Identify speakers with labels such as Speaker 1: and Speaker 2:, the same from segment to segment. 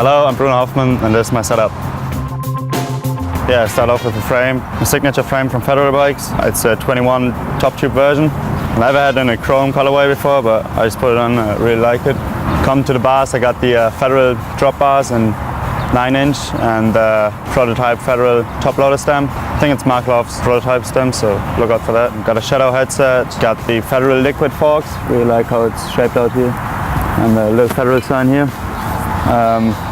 Speaker 1: Hello, I'm Bruno Hoffman and this is my setup. Yeah, I start off with a frame, a signature frame from Federal Bikes. It's a 21 top tube version. I never had in a chrome colorway before, but I just put it on, I really like it. Come to the bars, I got the Federal drop bars in 9-inch and prototype Federal top loader stem. I think it's Marklov's prototype stem, so look out for that. Got a Shadow headset, got the Federal liquid forks, really like how it's shaped out here, and the little Federal sign here.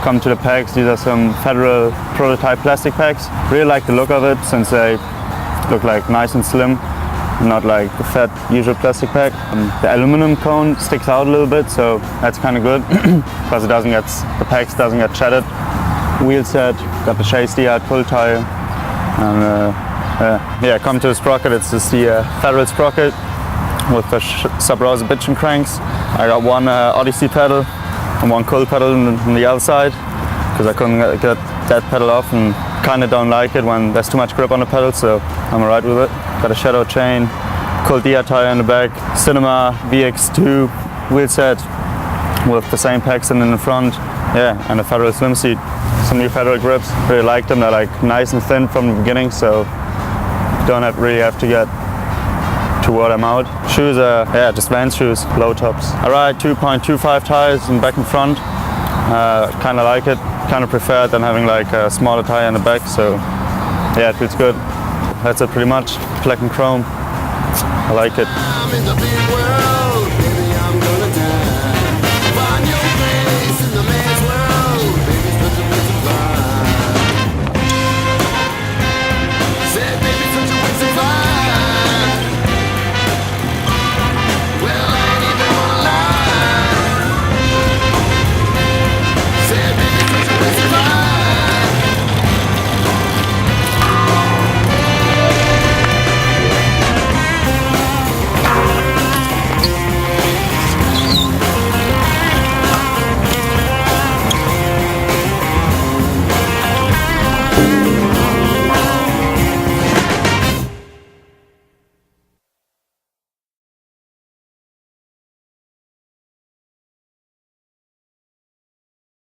Speaker 1: Come to the pegs, these are some Federal prototype plastic pegs. Really like the look of it since they look like nice and slim, not like the fat usual plastic peg. The aluminum cone sticks out a little bit, so that's kind of good because the pegs doesn't get shattered. Wheel set, got the Chase D-Hard pull tire, and yeah, come to the sprocket. It's just the Federal sprocket with the sub-rosa bitch and cranks. I got one Odyssey pedal and one cool pedal on the other side because I couldn't get that pedal off and kind of don't like it when there's too much grip on the pedal, so I'm alright with it. Got a Shadow chain, cool D-Hard tire in the back, Cinema VX2 wheel set with the same pegs in the front, yeah, and a Federal swim seat. Some new Federal grips, really like them. They're like nice and thin from the beginning, so don't really have to get to wear them out. Shoes are, yeah, just Vans shoes, low tops. I ride 2.25 tires in back and front. Kind of like it, kind of prefer it than having like a smaller tire in the back, so yeah, it feels good. That's it pretty much, black and chrome. I like it.